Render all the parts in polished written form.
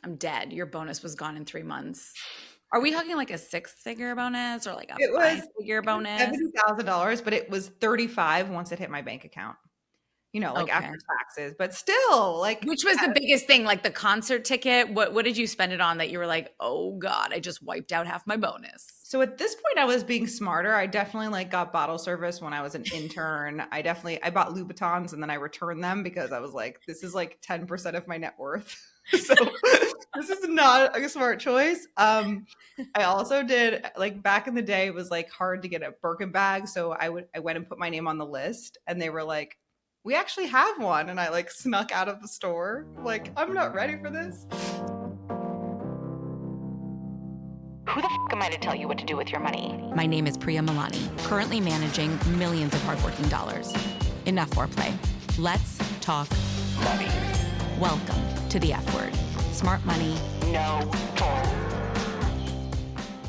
I'm dead. Your bonus was gone in 3 months. Are we talking like a six-figure bonus or like a It was five-figure bonus? $70,000, but it was 35 once it hit my bank account. Like Okay. after taxes, but still, like, Which was the biggest thing, like the concert ticket? What did you spend it on that you were like, oh God, I just wiped out half my bonus? so at this point I was being smarter. I definitely like got bottle service when I was an intern. I bought Louboutins and then I returned them because I was like, this is like 10% of my net worth. So this is not a smart choice. I also did, like, back in the day, it was like hard to get a Birkin bag. So I went and put my name on the list and they were like, we actually have one. And I like snuck out of the store. Like, I'm not ready for this. Who the f*** am I to tell you what to do with your money? My name is Priya, currently managing millions of hardworking dollars. Enough foreplay. Let's talk Money. welcome to the F word. Smart money. No bull.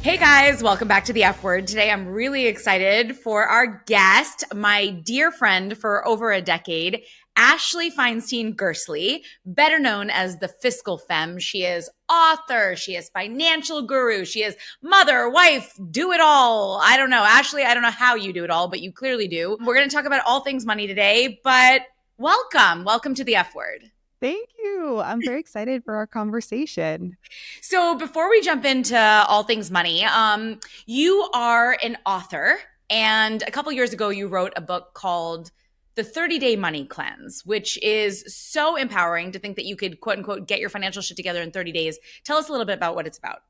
Hey guys, welcome back to the F Word. Today I'm really excited for our guest, my dear friend for over a decade, Ashley Feinstein-Gerstley, better known as the Fiscal Femme. She is author, she is financial guru, she is mother, wife, do it all. I don't know. Ashley, I don't know how you do it all, but you clearly do. We're going to talk about all things money today, but welcome to the F Word. Thank you. I'm very excited for our conversation. So before we jump into all things money, you are an author, and a couple years ago you wrote a book called The 30-Day Money Cleanse, which is so empowering to think that you could, quote unquote, get your financial shit together in 30 days. Tell us a little bit about what it's about.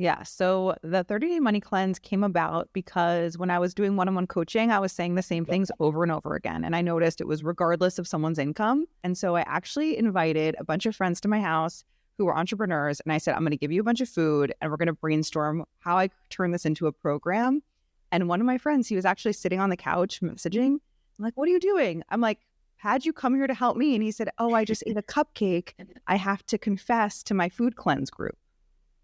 Yeah. So the 30-day money cleanse came about because when I was doing one-on-one coaching, I was saying the same things over and over again. And I noticed it was regardless of someone's income. And so I actually invited a bunch of friends to my house who were entrepreneurs. And I said, I'm going to give you a bunch of food and we're going to brainstorm how I turn this into a program. And one of my friends, he was actually sitting on the couch messaging. I'm like, what are you doing? I'm like, how'd you come here to help me? And he said, oh, I just ate a cupcake. I have to confess to my food cleanse group.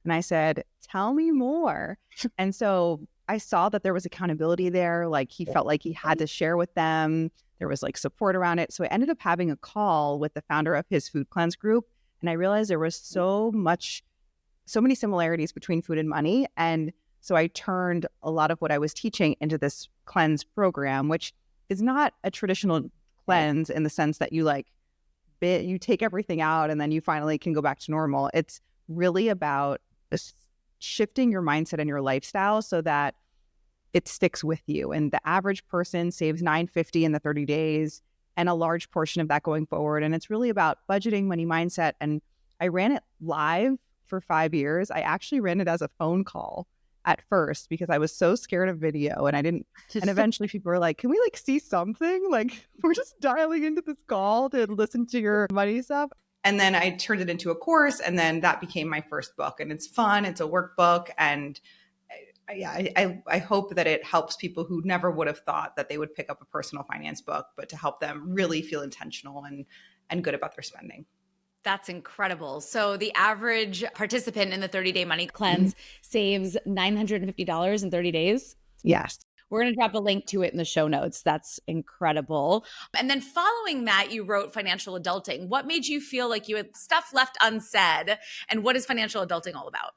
And I said, tell me more. And so I saw that there was accountability there. Like, he felt like he had to share with them. There was like support around it. So I ended up having a call with the founder of his food cleanse group. And I realized there was so many similarities between food and money. And so I turned a lot of what I was teaching into this cleanse program, which is not a traditional cleanse in the sense that you take everything out and then you finally can go back to normal. It's really about shifting your mindset and your lifestyle so that it sticks with you. And the average person saves $950 in the 30 days and a large portion of that going forward. And it's really about budgeting, money mindset. And I ran it live for 5 years. I actually ran it as a phone call at first because I was so scared of video and I didn't. And eventually people were like, can we see something? Like, we're just dialing into this call to listen to your money stuff. And then I turned it into a course, and then that became my first book. And it's fun. It's a workbook. And I hope that it helps people who never would have thought that they would pick up a personal finance book, but to help them really feel intentional and good about their spending. That's incredible. So the average participant in the 30-Day Money Cleanse saves $950 in 30 days? Yes. We're going to drop a link to it in the show notes. That's incredible. And then following that, you wrote Financial Adulting. What made you feel like you had stuff left unsaid? And what is Financial Adulting all about?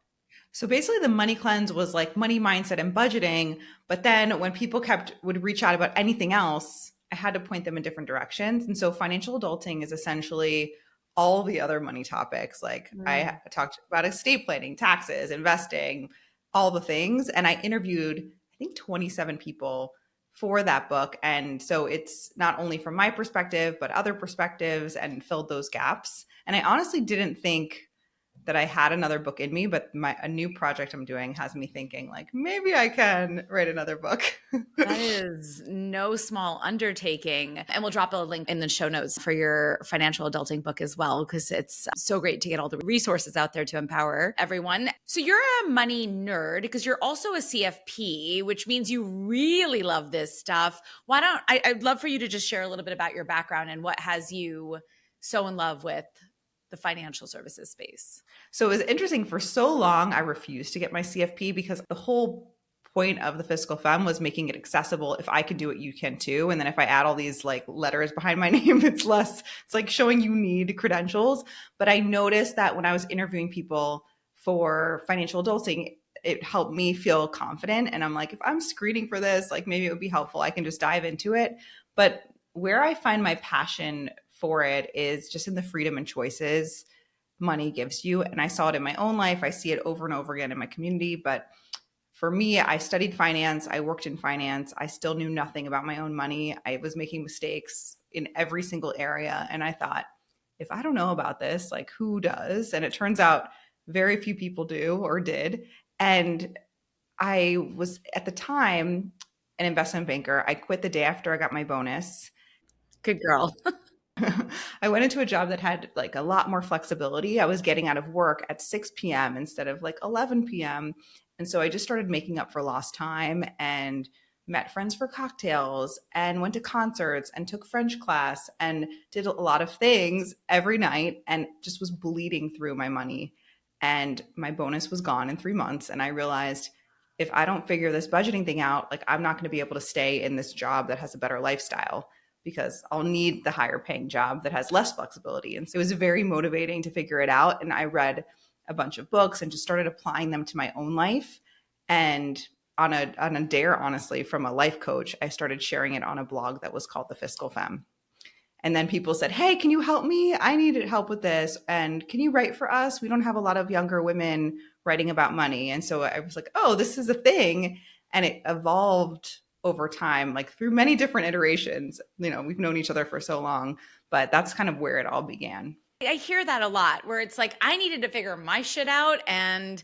So basically the money cleanse was like money mindset and budgeting. But then when people would reach out about anything else, I had to point them in different directions. And so Financial Adulting is essentially all the other money topics. Like I talked about estate planning, taxes, investing, all the things. And I interviewed, I think, 27 people for that book. And so it's not only from my perspective, but other perspectives, and filled those gaps. And I honestly didn't think that I had another book in me, but a new project I'm doing has me thinking like, maybe I can write another book. That is no small undertaking. And we'll drop a link in the show notes for your Financial Adulting book as well, because it's so great to get all the resources out there to empower everyone. So you're a money nerd because you're also a CFP, which means you really love this stuff. I'd love for you to just share a little bit about your background and what has you so in love with the financial services space. So it was interesting. For so long, I refused to get my CFP because the whole point of the fiscal femme was making it accessible. If I could do it, you can too. And then if I add all these like letters behind my name, it's like showing you need credentials. But I noticed that when I was interviewing people for financial adulting, it helped me feel confident. And I'm like, if I'm screening for this, like maybe it would be helpful. I can just dive into it. But where I find my passion for it is just in the freedom and choices money gives you. And I saw it in my own life. I see it over and over again in my community. But for me, I studied finance. I worked in finance. I still knew nothing about my own money. I was making mistakes in every single area. And I thought, if I don't know about this, like who does? And it turns out very few people do or did. And I was at the time an investment banker. I quit the day after I got my bonus. Good girl. I went into a job that had like a lot more flexibility. I was getting out of work at 6 p.m. instead of like 11 p.m. And so I just started making up for lost time and met friends for cocktails and went to concerts and took French class and did a lot of things every night and just was bleeding through my money. And my bonus was gone in 3 months. And I realized if I don't figure this budgeting thing out, like I'm not going to be able to stay in this job that has a better lifestyle, because I'll need the higher paying job that has less flexibility. And so it was very motivating to figure it out. And I read a bunch of books and just started applying them to my own life. And on a dare, honestly, from a life coach, I started sharing it on a blog that was called The Fiscal Femme. And then people said, hey, can you help me? I needed help with this. And can you write for us? We don't have a lot of younger women writing about money. And so I was like, oh, this is a thing. And it evolved over time, like through many different iterations. You know, we've known each other for so long, but that's kind of where it all began. I hear that a lot where it's like, I needed to figure my shit out. And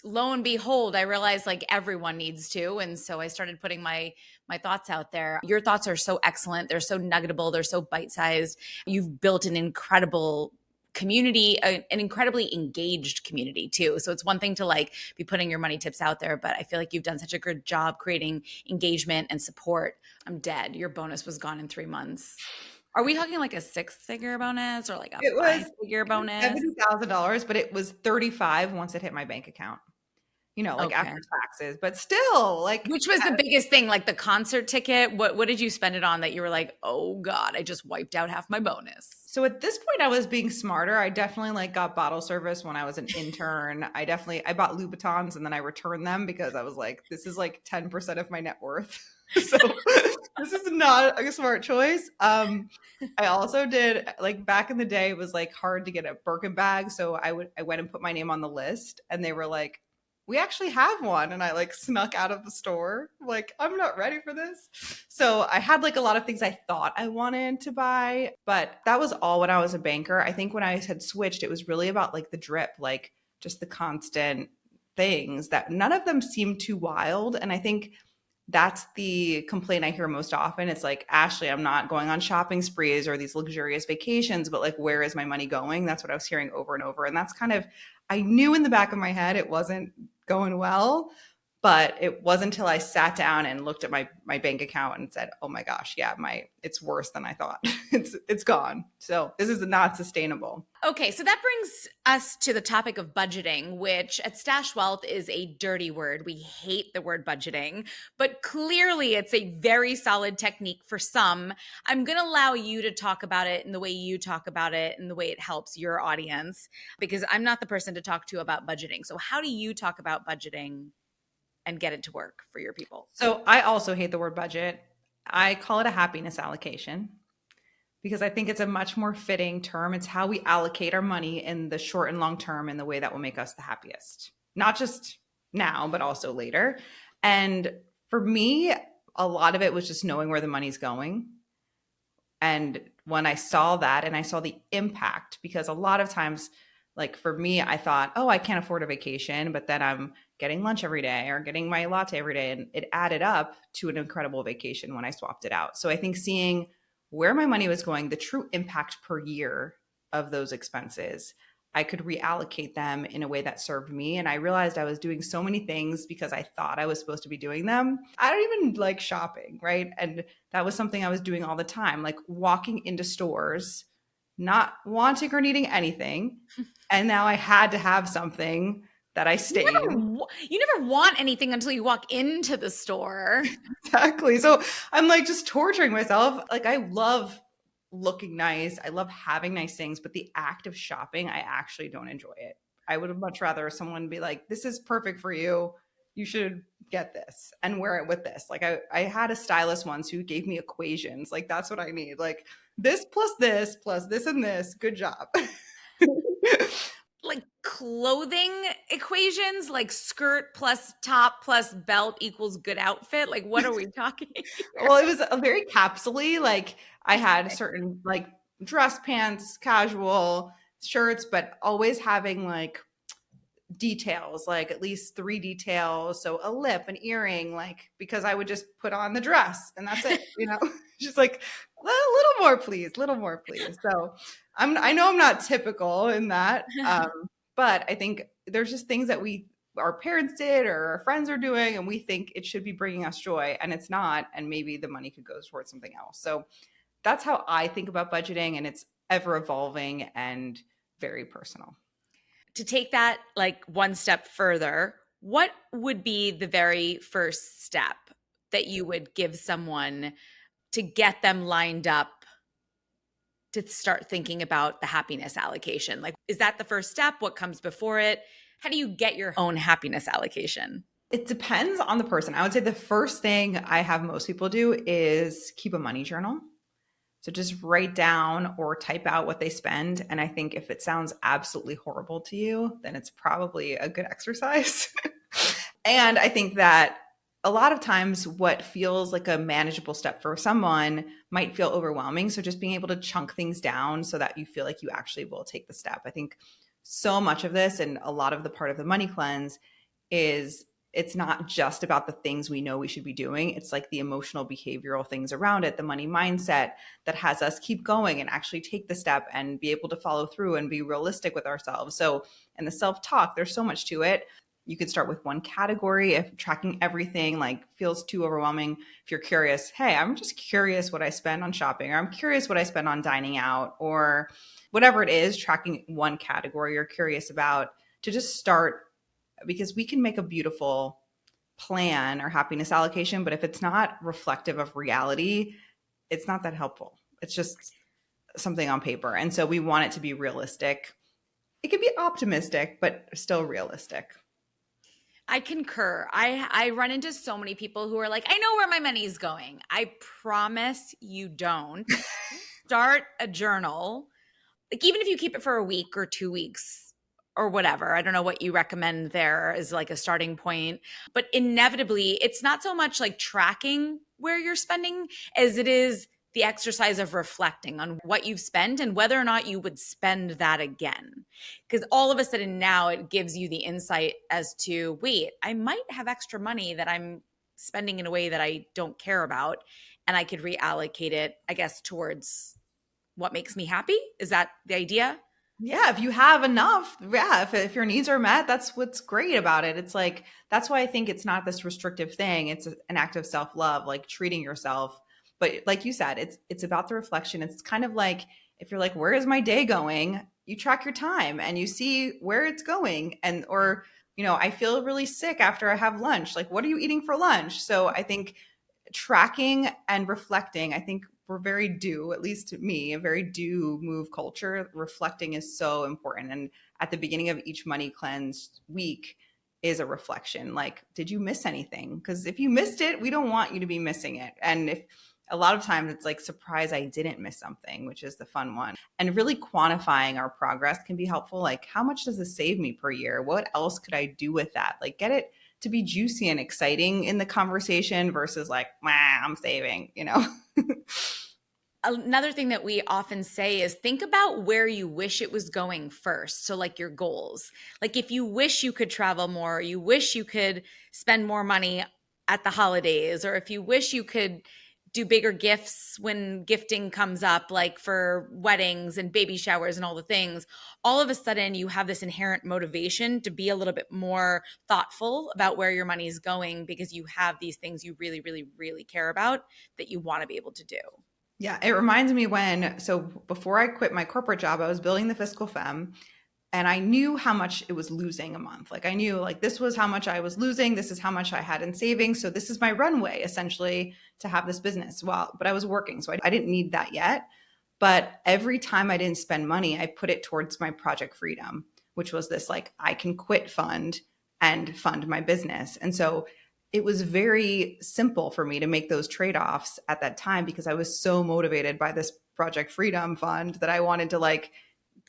lo and behold, I realized like everyone needs to. And so I started putting my thoughts out there. Your thoughts are so excellent. They're so nuggetable. They're so bite-sized. You've built an incredible community, an incredibly engaged community too. So it's one thing to like be putting your money tips out there, but I feel like you've done such a good job creating engagement and support. I'm dead. Your bonus was gone in 3 months. Are we talking like a 6-figure bonus or like a 5-figure bonus? $70,000, but it was 35 once it hit my bank account. You know, like after taxes, but still like. Which was the biggest thing, like the concert ticket? What did you spend it on that you were like, oh God, I just wiped out half my bonus? So at this point I was being smarter. I definitely like got bottle service when I was an intern. I bought Louboutins and then I returned them because I was like, this is like 10% of my net worth. So this is not a smart choice. I also did like back in the day, it was like hard to get a Birkin bag. So I went and put my name on the list and they were like, we actually have one. And I like snuck out of the store. Like, I'm not ready for this. So I had like a lot of things I thought I wanted to buy, but that was all when I was a banker. I think when I had switched, it was really about like the drip, like just the constant things that none of them seemed too wild. And I think that's the complaint I hear most often. It's like, Ashley, I'm not going on shopping sprees or these luxurious vacations, but like, where is my money going? That's what I was hearing over and over. And that's kind of, I knew in the back of my head it wasn't going well, but it wasn't until I sat down and looked at my bank account and said, oh my gosh, yeah, it's worse than I thought. It's gone. So this is not sustainable. Okay, so that brings us to the topic of budgeting, which at Stash Wealth is a dirty word. We hate the word budgeting, but clearly it's a very solid technique for some. I'm going to allow you to talk about it in the way you talk about it and the way it helps your audience, because I'm not the person to talk to about budgeting. So how do you talk about budgeting and get it to work for your people? So I also hate the word budget. I call it a happiness allocation because I think it's a much more fitting term. It's how we allocate our money in the short and long term in the way that will make us the happiest, not just now, but also later. And for me, a lot of it was just knowing where the money's going. And when I saw that and I saw the impact, because a lot of times, like for me, I thought, oh, I can't afford a vacation, but then I'm getting lunch every day or getting my latte every day. And it added up to an incredible vacation when I swapped it out. So I think seeing where my money was going, the true impact per year of those expenses, I could reallocate them in a way that served me. And I realized I was doing so many things because I thought I was supposed to be doing them. I don't even like shopping, right? And that was something I was doing all the time, like walking into stores, not wanting or needing anything. And now I had to have something that I You stayed. never want anything until you walk into the store. Exactly. So I'm like just torturing myself. Like I love looking nice. I love having nice things, but the act of shopping, I actually don't enjoy it. I would much rather someone be like, this is perfect for you. You should get this and wear it with this. Like I had a stylist once who gave me equations. Like that's what I need. Like this plus this and this. Good job. Like clothing equations, like skirt plus top plus belt equals good outfit. Like what are we talking here? Well, it was a very capsule-y. Like I had certain like dress pants, casual shirts, but always having like details, like at least 3 details. So a lip, an earring, like because I would just put on the dress and that's it, just like a little more, please, little more, please. So I know I'm not typical in that, but I think there's just things that our parents did or our friends are doing, and we think it should be bringing us joy, and it's not. And maybe the money could go towards something else. So that's how I think about budgeting, and it's ever evolving and very personal. To take that like one step further, what would be the very first step that you would give someone to get them lined up to start thinking about the happiness allocation? Like, is that the first step? What comes before it? How do you get your own happiness allocation? It depends on the person. I would say the first thing I have most people do is keep a money journal. So just write down or type out what they spend. And I think if it sounds absolutely horrible to you, then it's probably a good exercise. And I think that a lot of times what feels like a manageable step for someone might feel overwhelming. So just being able to chunk things down so that you feel like you actually will take the step. I think so much of this and a lot of the part of the money cleanse is it's not just about the things we know we should be doing. It's like the emotional behavioral things around it, the money mindset that has us keep going and actually take the step and be able to follow through and be realistic with ourselves. So, and the self-talk, there's so much to it. You could start with one category if tracking everything like feels too overwhelming. If you're curious, hey, I'm just curious what I spend on shopping, or I'm curious what I spend on dining out, or whatever it is, tracking one category you're curious about to just start, because we can make a beautiful plan or happiness allocation, but if it's not reflective of reality, it's not that helpful. It's just something on paper. And so we want it to be realistic. It can be optimistic, but still realistic. I concur. I run into so many people who are like, I know where my money's going. I promise you don't. Start a journal. Like even if you keep it for a week or 2 weeks or whatever, I don't know what you recommend there as like a starting point, but inevitably it's not so much like tracking where you're spending as it is the exercise of reflecting on what you've spent and whether or not you would spend that again. Because all of a sudden now it gives you the insight as to, wait, I might have extra money that I'm spending in a way that I don't care about. And I could reallocate it, I guess, towards what makes me happy. Is that the idea? Yeah, if you have enough, if your needs are met, that's what's great about it. It's like, that's why I think it's not this restrictive thing. It's an act of self-love, like treating yourself. But like you said, it's about the reflection. It's kind of like, if you're like, where is my day going? You track your time and you see where it's going. And, or, I feel really sick after I have lunch. Like, what are you eating for lunch? So I think tracking and reflecting, I think we're very due, at least me, a very do move culture. Reflecting is so important. And at the beginning of each money cleanse week is a reflection. Like, did you miss anything? Because if you missed it, we don't want you to be missing it. And if a lot of times it's like, surprise, I didn't miss something, which is the fun one. And really quantifying our progress can be helpful. Like, how much does this save me per year? What else could I do with that? Like, get it to be juicy and exciting in the conversation versus like, I'm saving, Another thing that we often say is think about where you wish it was going first. So like your goals, like if you wish you could travel more, you wish you could spend more money at the holidays, or if you wish you could do bigger gifts when gifting comes up, like for weddings and baby showers and all the things, all of a sudden you have this inherent motivation to be a little bit more thoughtful about where your money is going because you have these things you really, really, really care about that you want to be able to do. Yeah, it reminds me so before I quit my corporate job, I was building the Fiscal Femme. And I knew how much it was losing a month. Like I knew like this was how much I was losing. This is how much I had in savings. So this is my runway essentially to have this business. But I was working. So I didn't need that yet. But every time I didn't spend money, I put it towards my Project Freedom, which was this like I can quit fund and fund my business. And so it was very simple for me to make those trade-offs at that time because I was so motivated by this Project Freedom fund that I wanted to like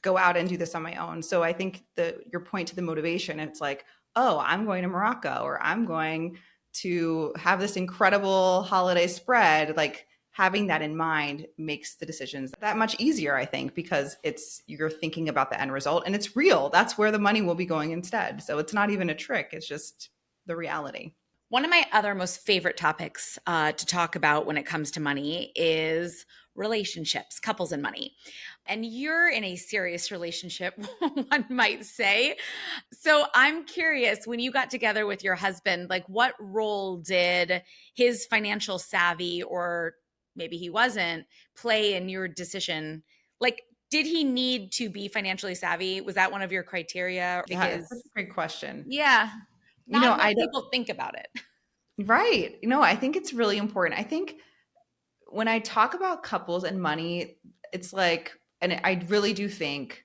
go out and do this on my own. So I think your point to the motivation, it's like, oh, I'm going to Morocco or I'm going to have this incredible holiday spread. Like having that in mind makes the decisions that much easier, I think, because you're thinking about the end result and it's real. That's where the money will be going instead. So it's not even a trick. It's just the reality. One of my other most favorite topics to talk about when it comes to money is relationships, couples and money. And you're in a serious relationship, one might say. So I'm curious, when you got together with your husband, like what role did his financial savvy, or maybe he wasn't, play in your decision? Like, did he need to be financially savvy? Was that one of your criteria? Yeah, that's a great question. Yeah. You know, people think about it. Right. I think it's really important. I think when I talk about couples and money, it's like, and I really do think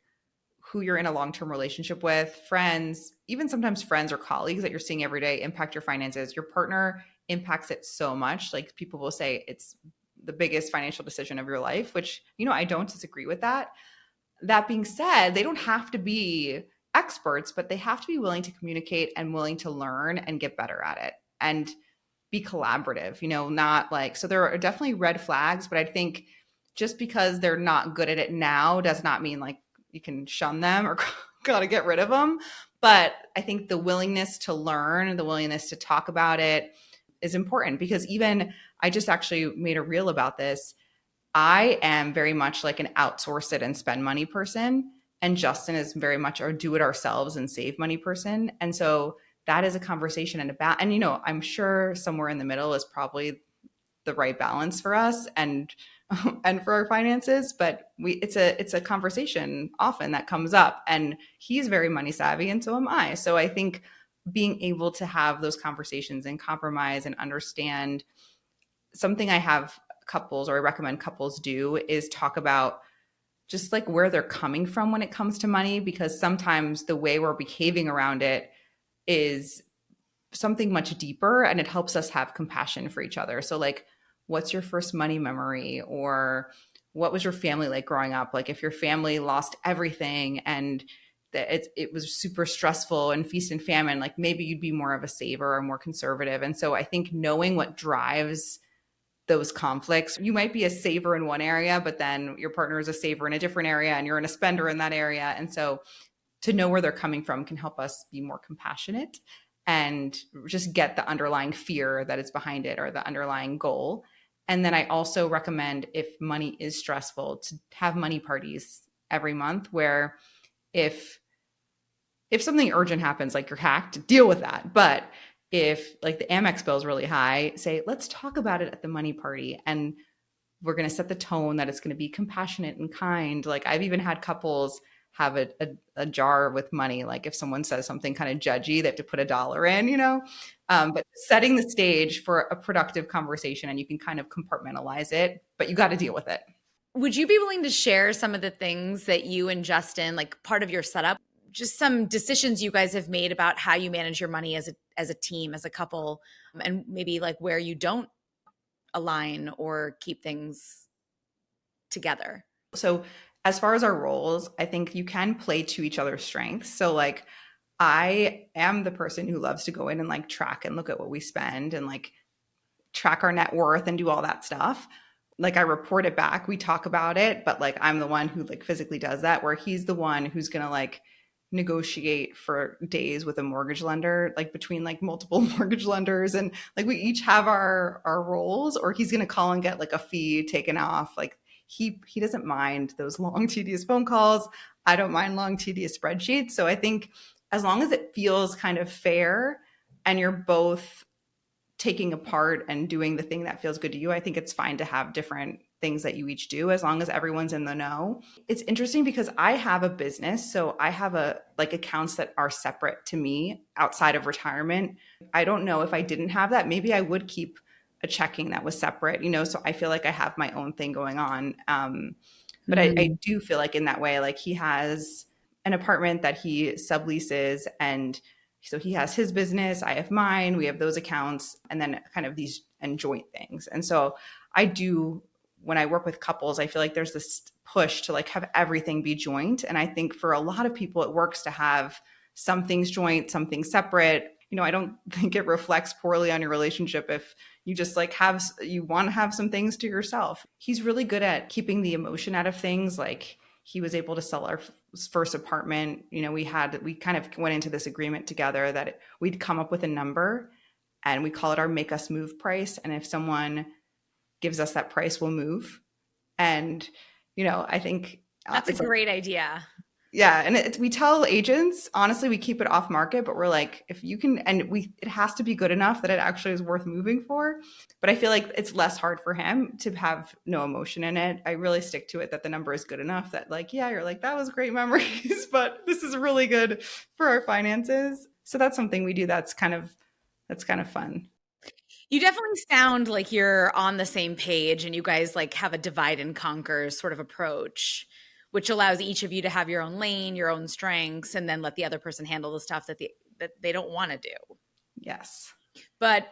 who you're in a long-term relationship with, friends, even sometimes friends or colleagues that you're seeing every day impact your finances. Your partner impacts it so much. Like people will say it's the biggest financial decision of your life, which, I don't disagree with that. That being said, they don't have to be experts, but they have to be willing to communicate and willing to learn and get better at it and be collaborative, not like, so there are definitely red flags, but I think just because they're not good at it now does not mean like you can shun them or got to get rid of them. But I think the willingness to learn, the willingness to talk about it is important because even I just actually made a reel about this. I am very much like an outsource it and spend money person. And Justin is very much our do it ourselves and save money person. And so that is a conversation and I'm sure somewhere in the middle is probably the right balance for us and for our finances. But it's a conversation often that comes up, and he's very money savvy and so am I. So I think being able to have those conversations and compromise and understand something I have couples, or I recommend couples do, is talk about just like where they're coming from when it comes to money, because sometimes the way we're behaving around it is something much deeper and it helps us have compassion for each other. So like, what's your first money memory, or what was your family like growing up? Like if your family lost everything and it was super stressful and feast and famine, like maybe you'd be more of a saver or more conservative. And so I think knowing what drives those conflicts, you might be a saver in one area, but then your partner is a saver in a different area and you're a spender in that area. And so to know where they're coming from can help us be more compassionate and just get the underlying fear that is behind it or the underlying goal. And then I also recommend, if money is stressful, to have money parties every month where if something urgent happens, like you're hacked, deal with that. But if like the Amex bill is really high, say, let's talk about it at the money party. And we're going to set the tone that it's going to be compassionate and kind. Like I've even had couples have a jar with money. Like if someone says something kind of judgy, they have to put $1 in, but setting the stage for a productive conversation, and you can kind of compartmentalize it, but you got to deal with it. Would you be willing to share some of the things that you and Justin, like part of your setup, just some decisions you guys have made about how you manage your money as a team, as a couple, and maybe like where you don't align or keep things together? So as far as our roles, I think you can play to each other's strengths. So like I am the person who loves to go in and like track and look at what we spend and like track our net worth and do all that stuff. Like I report it back, we talk about it, but like I'm the one who like physically does that, where he's the one who's going to like negotiate for days with a mortgage lender, like between like multiple mortgage lenders. And like we each have our roles, or he's going to call and get like a fee taken off. Like he doesn't mind those long, tedious phone calls. I don't mind long, tedious spreadsheets. So I think as long as it feels kind of fair and you're both taking a part and doing the thing that feels good to you, I think it's fine to have different things that you each do, as long as everyone's in the know. It's interesting because I have a business, so I have accounts that are separate to me outside of retirement. I don't know if I didn't have that, maybe I would keep a checking that was separate, so I feel like I have my own thing going on. But I do feel like in that way, like he has an apartment that he subleases, and so he has his business, I have mine, we have those accounts, and then kind of these and joint things. And so I do, when I work with couples, I feel like there's this push to like have everything be joint. And I think for a lot of people, it works to have some things joint, some things separate. I don't think it reflects poorly on your relationship if you just like you want to have some things to yourself. He's really good at keeping the emotion out of things. Like he was able to sell our first apartment. We kind of went into this agreement together that we'd come up with a number, and we call it our make us move price. And if someone gives us that price, we'll move. And, I think that's a great idea. Yeah. And we tell agents, honestly, we keep it off market, but we're like, if you can, and it has to be good enough that it actually is worth moving for. But I feel like it's less hard for him to have no emotion in it. I really stick to it that the number is good enough that like, yeah, you're like, that was great memories, but this is really good for our finances. So that's something we do. That's kind of fun. You definitely sound like you're on the same page, and you guys like have a divide and conquer sort of approach, which allows each of you to have your own lane, your own strengths, and then let the other person handle the stuff that they don't want to do. Yes. But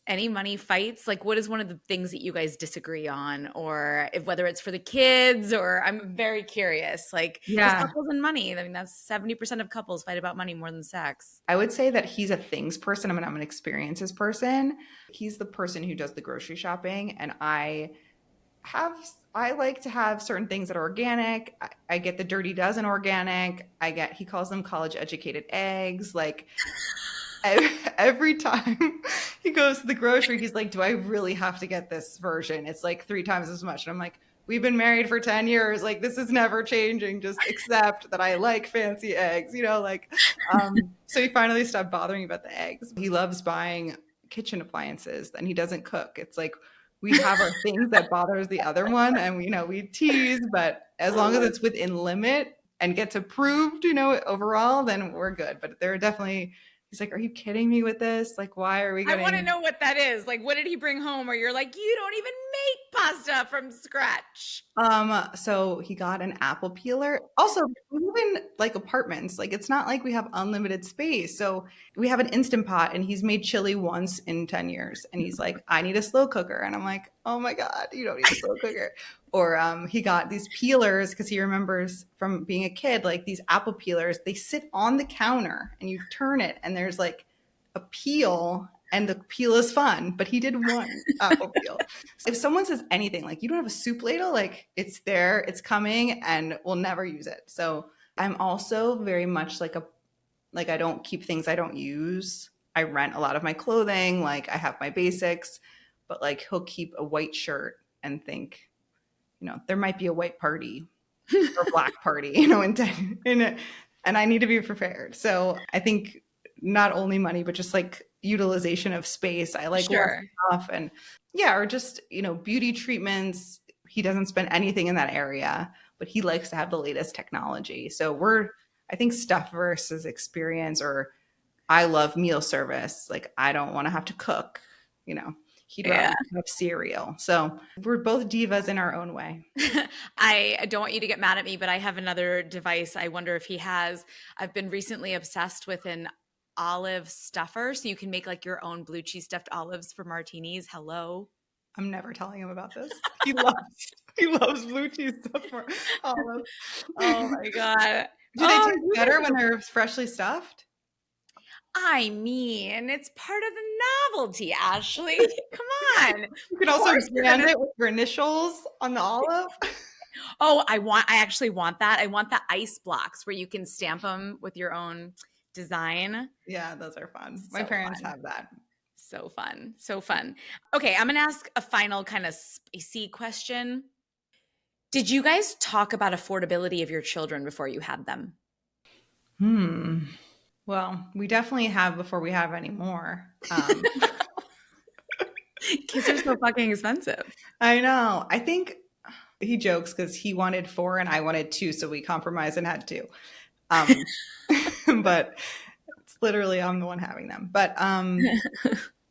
any money fights, like what is one of the things that you guys disagree on, or whether it's for the kids, or I'm very curious, like couples and money. I mean, that's 70% of couples fight about money more than sex. I would say that he's a things person. I'm an experiences person. He's the person who does the grocery shopping, and I like to have certain things that are organic. I get the Dirty Dozen organic. He calls them college educated eggs. Like every time he goes to the grocery, he's like, do I really have to get this version? It's like 3 times as much. And I'm like, we've been married for 10 years. Like this is never changing. Just accept that I like fancy eggs, so he finally stopped bothering about the eggs. He loves buying kitchen appliances and he doesn't cook. It's like, we have our things that bothers the other one, and we tease, but as long as it's within limit and gets approved, overall, then we're good. But there are definitely, he's like, are you kidding me with this? Like, why are we I want to know what that is. Like, what did he bring home? Or you're like, you don't even make pasta from scratch. So he got an apple peeler. Also, we live in like apartments. Like it's not like we have unlimited space. So we have an Instant Pot, and he's made chili once in 10 years. And he's like, I need a slow cooker. And I'm like, oh my God, you don't need a slow cooker. Or he got these peelers because he remembers from being a kid, like these apple peelers, they sit on the counter and you turn it and there's like a peel, and the peel is fun, but he did one apple peel. So if someone says anything like, you don't have a soup ladle, like it's there, it's coming, and we'll never use it. So I'm also very much like I don't keep things I don't use. I rent a lot of my clothing. Like I have my basics, but like he'll keep a white shirt and think, there might be a white party or black party, in it, and I need to be prepared. So I think not only money, but just like utilization of space. I like stuff, and or just, beauty treatments. He doesn't spend anything in that area, but he likes to have the latest technology. So I think stuff versus experience, or I love meal service. Like I don't want to have to cook, He'd rather have cereal. So we're both divas in our own way. I don't want you to get mad at me, but I have another device. I wonder if he has. I've been recently obsessed with an olive stuffer. So you can make like your own blue cheese stuffed olives for martinis. Hello. I'm never telling him about this. He loves blue cheese stuffed olives. Oh my God. Do they taste better when they're freshly stuffed? I mean, it's part of the novelty, Ashley. Come on. You can also brand it with your initials on the olive. Oh, I actually want that. I want the ice blocks where you can stamp them with your own design. Yeah, those are fun. My parents have that. So fun. So fun. Okay, I'm going to ask a final kind of spicy question. Did you guys talk about affordability of your children before you had them? Well, we definitely have before we have any more. Kids are so fucking expensive. I know. I think he jokes because he wanted 4 and I wanted 2, so we compromised and had 2. But it's literally I'm the one having them. But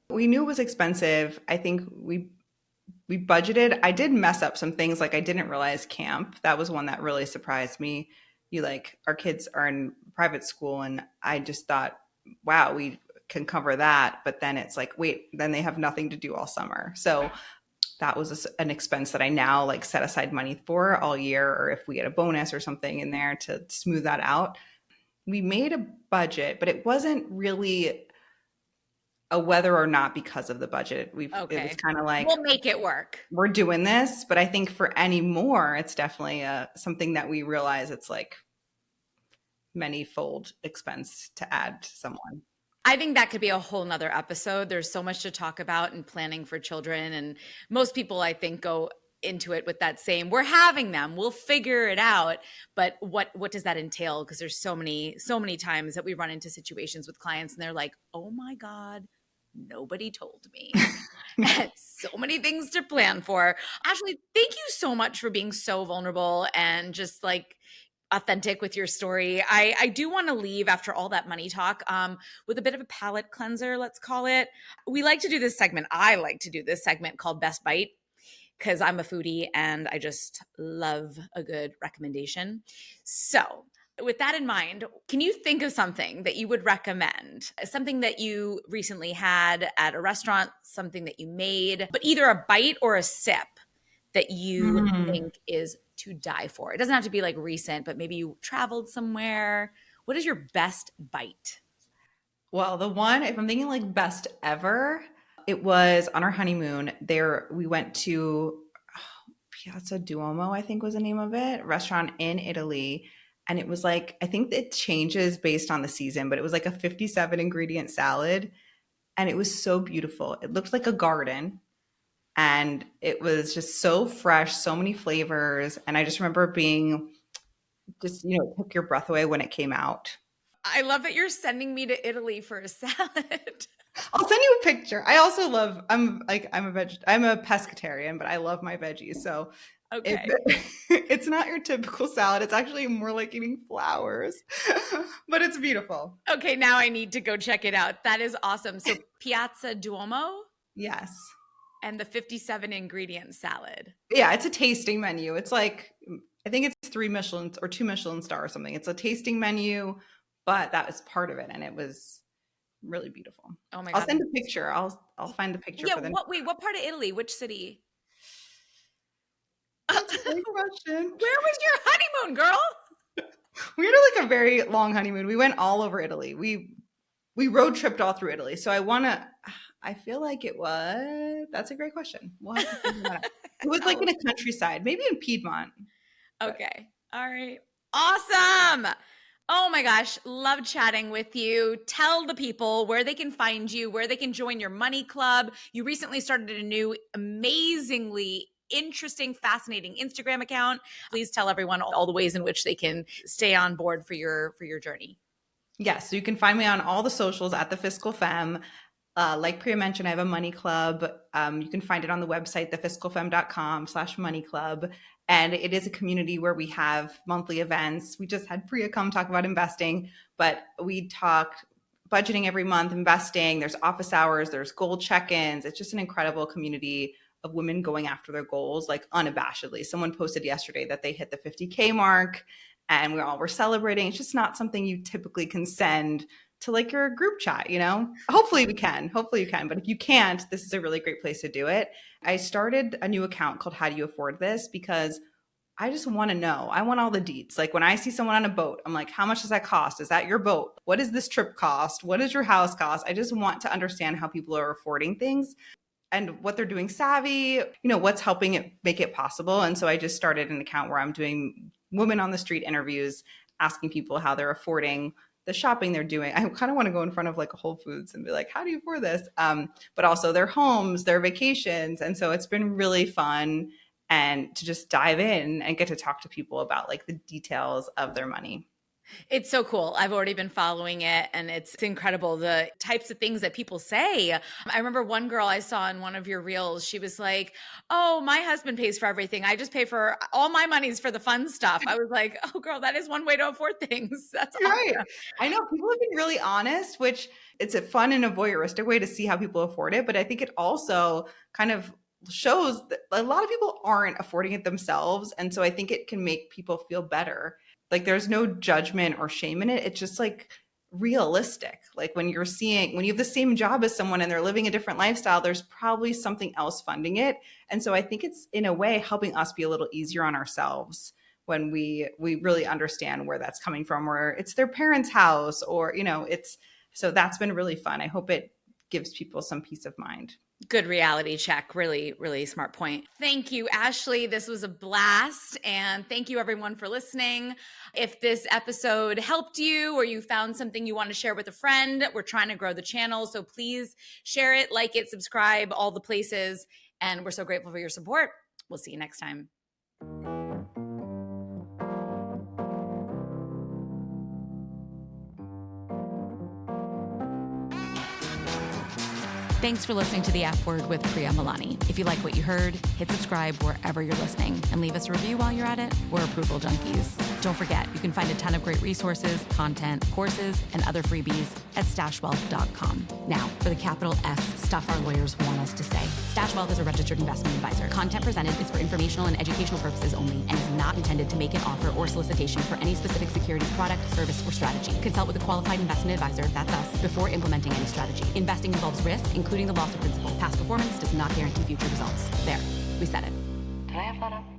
we knew it was expensive. I think we budgeted. I did mess up some things. Like I didn't realize camp. That was one that really surprised me. Our kids are in private school, and I just thought, wow, we can cover that. But then it's like, wait, then they have nothing to do all summer. So that was an expense that I now like set aside money for all year, or if we get a bonus or something in there to smooth that out. We made a budget, but it wasn't really a whether or not because of the budget. It was kind of like, we'll make it work. We're doing this. But I think for any more, it's definitely something that we realize it's like many-fold expense to add to someone. I think that could be a whole nother episode. There's so much to talk about in planning for children. And most people, I think, go into it with that same, we're having them, we'll figure it out. But what does that entail? Because there's so many times that we run into situations with clients and they're like, oh my God, nobody told me. And so many things to plan for. Ashley, thank you so much for being so vulnerable and just like authentic with your story. I do want to leave after all that money talk with a bit of a palate cleanser, let's call it. We like to do this segment. I like to do this segment called Best Bite because I'm a foodie and I just love a good recommendation. So with that in mind, can you think of something that you would recommend? Something that you recently had at a restaurant, something that you made, but either a bite or a sip that you think is to die for? It doesn't have to be like recent, but maybe you traveled somewhere. What is your best bite? Well, the one, if I'm thinking like best ever, it was on our honeymoon. We went to Piazza Duomo, I think was the name of it, restaurant in Italy. And it was like, I think it changes based on the season, but it was like a 57 ingredient salad. And it was so beautiful. It looked like a garden. And it was just so fresh, so many flavors. And I just remember being just, it took your breath away when it came out. I love that you're sending me to Italy for a salad. I'll send you a picture. I also love, I'm a pescatarian, but I love my veggies. So okay. It's not your typical salad. It's actually more like eating flowers, but it's beautiful. Okay. Now I need to go check it out. That is awesome. So Piazza Duomo? Yes. And the 57 ingredient salad. Yeah, it's a tasting menu. It's like, I think it's 3 Michelin or 2 Michelin star or something. It's a tasting menu, but that was part of it. And it was really beautiful. Oh my God. I'll send a picture. I'll find the picture. Yeah. What part of Italy? Which city? That's a great question. Where was your honeymoon, girl? We had like a very long honeymoon. We went all over Italy. We road tripped all through Italy. So I feel like that's a great question. We'll have to figure that out. It was like in a countryside, maybe in Piedmont. Okay. All right. Awesome. Oh my gosh. Love chatting with you. Tell the people where they can find you, where they can join your money club. You recently started a new amazingly interesting, fascinating Instagram account. Please tell everyone all the ways in which they can stay on board for your journey. Yes. So you can find me on all the socials at The Fiscal Femme. Like Priya mentioned, I have a money club. You can find it on the website, thefiscalfemme.com/money club. And it is a community where we have monthly events. We just had Priya come talk about investing, but we talk budgeting every month, investing. There's office hours, there's goal check-ins. It's just an incredible community of women going after their goals, like unabashedly. Someone posted yesterday that they hit the 50K mark and we all were celebrating. It's just not something you typically can send to like your group chat, Hopefully you can. But if you can't, this is a really great place to do it. I started a new account called How Do You Afford This? Because I just want to know. I want all the deets. Like when I see someone on a boat, I'm like, how much does that cost? Is that your boat? What does this trip cost? What does your house cost? I just want to understand how people are affording things and what they're doing savvy, what's helping it make it possible. And so I just started an account where I'm doing women on the street interviews, asking people how they're affording the shopping they're doing. I kind of want to go in front of like a Whole Foods and be like, how do you afford this? But also their homes, their vacations. And so it's been really fun and to just dive in and get to talk to people about like the details of their money. It's so cool. I've already been following it and it's incredible the types of things that people say. I remember one girl I saw in one of your reels, she was like, "Oh, my husband pays for everything. I just pay for all my money's for the fun stuff." I was like, "Oh girl, that is one way to afford things." That's Right. awesome. I know people have been really honest, which it's a fun and a voyeuristic way to see how people afford it. But I think it also kind of shows that a lot of people aren't affording it themselves. And so I think it can make people feel better. Like there's no judgment or shame in it. It's just like realistic. Like when you have the same job as someone and they're living a different lifestyle, there's probably something else funding it. And so I think it's in a way helping us be a little easier on ourselves when we really understand where that's coming from, or it's their parents' house, or, so that's been really fun. I hope it gives people some peace of mind. Good reality check. Really, really smart point. Thank you, Ashley. This was a blast. And thank you, everyone, for listening. If this episode helped you or you found something you want to share with a friend, we're trying to grow the channel. So please share it, like it, subscribe, all the places. And we're so grateful for your support. We'll see you next time. Thanks for listening to The F Word with Priya Milani. If you like what you heard, hit subscribe wherever you're listening and leave us a review while you're at it. We're approval junkies. Don't forget, you can find a ton of great resources, content, courses, and other freebies at stashwealth.com. Now, for the capital S stuff our lawyers want us to say. StashWealth is a registered investment advisor. Content presented is for informational and educational purposes only and is not intended to make an offer or solicitation for any specific securities, product, service, or strategy. Consult with a qualified investment advisor, that's us, before implementing any strategy. Investing involves risk, including the loss of principal. Past performance does not guarantee future results. There, we said it. Did I have that up?